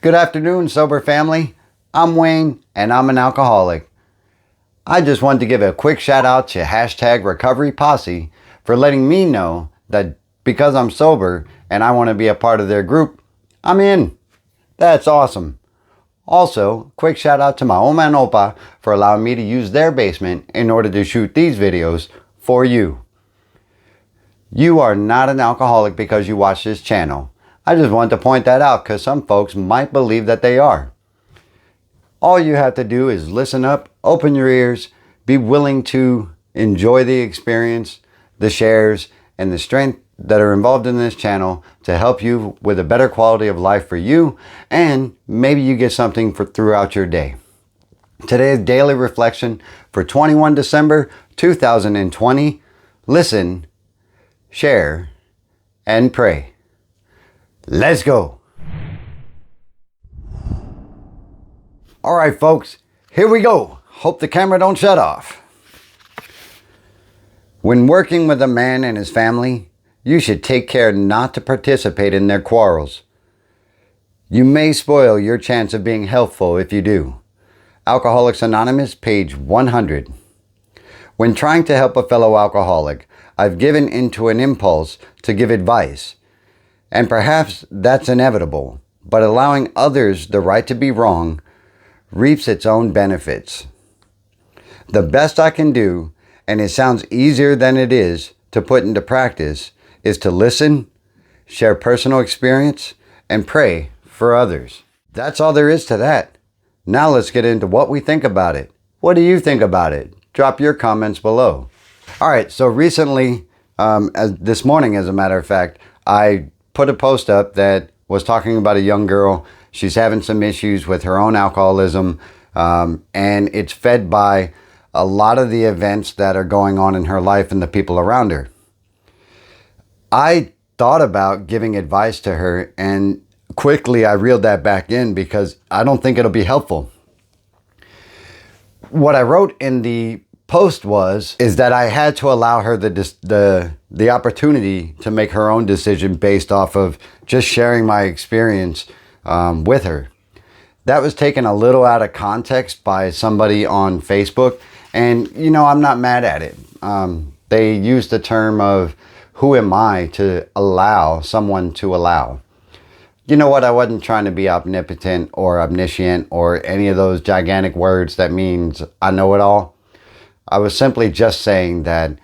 Good afternoon, sober family. I'm Wayne, and I'm an alcoholic. I just wanted to give a quick shout out to #RecoveryPosse for letting me know that because I'm sober and I want to be a part of their group, I'm in. That's awesome. Also, quick shout out to my Oma and Opa for allowing me to use their basement in order to shoot these videos for you. You are not an alcoholic because you watch this channel. I just wanted to point that out because some folks might believe that they are. All you have to do is listen up, open your ears, be willing to enjoy the experience, the shares, and the strength that are involved in this channel to help you with a better quality of life for you, and maybe you get something for throughout your day. Today's daily reflection for 21 December 2020. Listen, share, and pray. Let's go. All right, folks, here we go. Hope the camera don't shut off. When working with a man and his family, you should take care not to participate in their quarrels. You may spoil your chance of being helpful if you do. Alcoholics Anonymous, page 100. When trying to help a fellow alcoholic, I've given into an impulse to give advice. And perhaps that's inevitable, but allowing others the right to be wrong reaps its own benefits. The best I can do, and it sounds easier than it is to put into practice, is to listen, share personal experience, and pray for others. That's all there is to that. Now let's get into what we think about it. What do you think about it? Drop your comments below. All right, so recently, this morning as a matter of fact, I put a post up that was talking about a young girl. She's having some issues with her own alcoholism, and it's fed by a lot of the events that are going on in her life and the people around her. I thought about giving advice to her, and quickly I reeled that back in because I don't think it'll be helpful. What I wrote in the post is that I had to allow her the opportunity to make her own decision based off of just sharing my experience with her. That was taken a little out of context by somebody on Facebook, and I'm not mad at it. They used the term of, who am I to allow someone to allow? You know what? I wasn't trying to be omnipotent or omniscient or any of those gigantic words that means I know it all. I was simply just saying that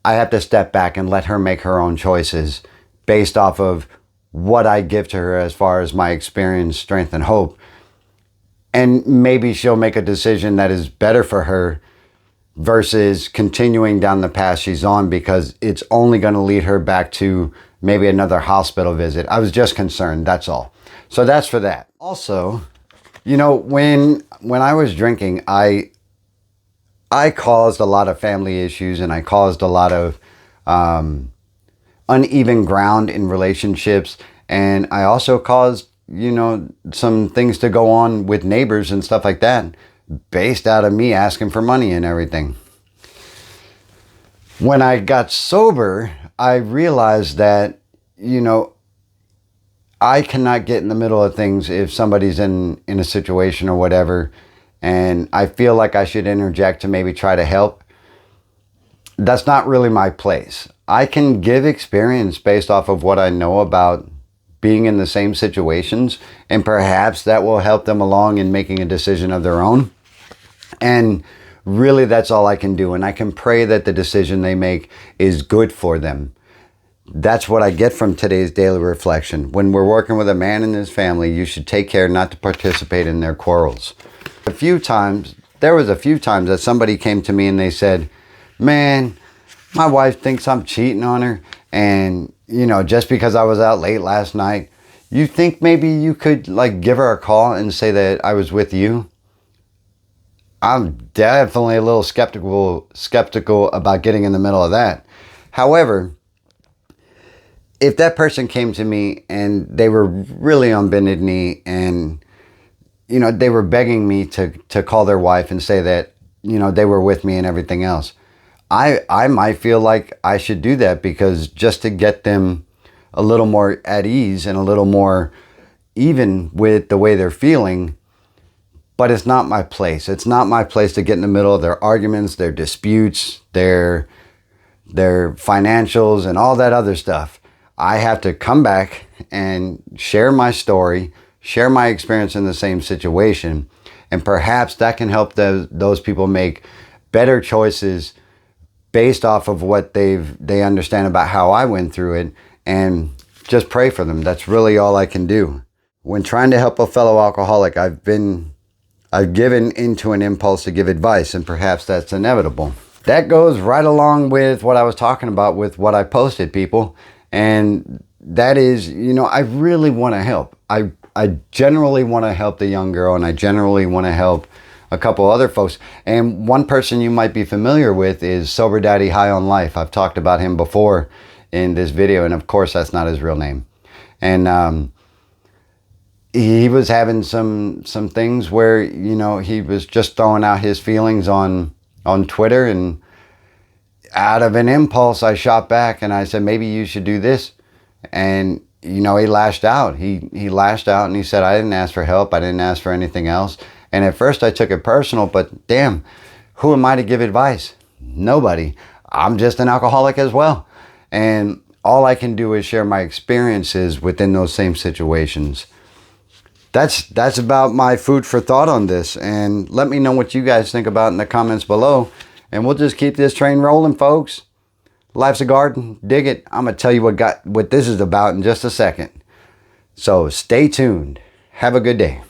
I have to step back and let her make her own choices based off of what I give to her as far as my experience, strength, and hope. And maybe she'll make a decision that is better for her versus continuing down the path she's on, because it's only going to lead her back to maybe another hospital visit. I was just concerned, that's all. So that's for that. Also, when I was drinking, I caused a lot of family issues, and I caused a lot of uneven ground in relationships. And I also caused, some things to go on with neighbors and stuff like that based out of me asking for money and everything. When I got sober, I realized that, I cannot get in the middle of things if somebody's in a situation or whatever, and I feel like I should interject to maybe try to help. That's not really my place. I can give experience based off of what I know about being in the same situations, and perhaps that will help them along in making a decision of their own. And really, that's all I can do. And I can pray that the decision they make is good for them. That's what I get from today's daily reflection. When we're working with a man and his family, you should take care not to participate in their quarrels. There was a few times that somebody came to me and they said, man, my wife thinks I'm cheating on her. And, just because I was out late last night, you think maybe you could give her a call and say that I was with you? I'm definitely a little skeptical about getting in the middle of that. However, if that person came to me and they were really on bended knee and, they were begging me to call their wife and say that, they were with me and everything else, I might feel like I should do that, because just to get them a little more at ease and a little more even with the way they're feeling, but it's not my place. It's not my place to get in the middle of their arguments, their disputes, their financials, and all that other stuff. I have to come back and share my story, share my experience in the same situation, and perhaps that can help those people make better choices based off of what they understand about how I went through it, and just pray for them. That's really all I can do. When trying to help a fellow alcoholic, I've given into an impulse to give advice, and perhaps that's inevitable. That goes right along with what I was talking about with what I posted, people. And that is, I really want to help. I generally want to help the young girl, and I generally want to help a couple other folks. And one person you might be familiar with is Sober Daddy High on Life. I've talked about him before in this video, and of course that's not his real name. And he was having some things where, he was just throwing out his feelings on Twitter, and out of an impulse I shot back and I said, maybe you should do this. And he lashed out. He lashed out and he said, I didn't ask for help. I didn't ask for anything else. And at first I took it personal, but damn, who am I to give advice? Nobody. I'm just an alcoholic as well. And all I can do is share my experiences within those same situations. That's about my food for thought on this. And let me know what you guys think about in the comments below. And we'll just keep this train rolling, folks. Life's a garden. Dig it. I'm going to tell you what this is about in just a second. So stay tuned. Have a good day.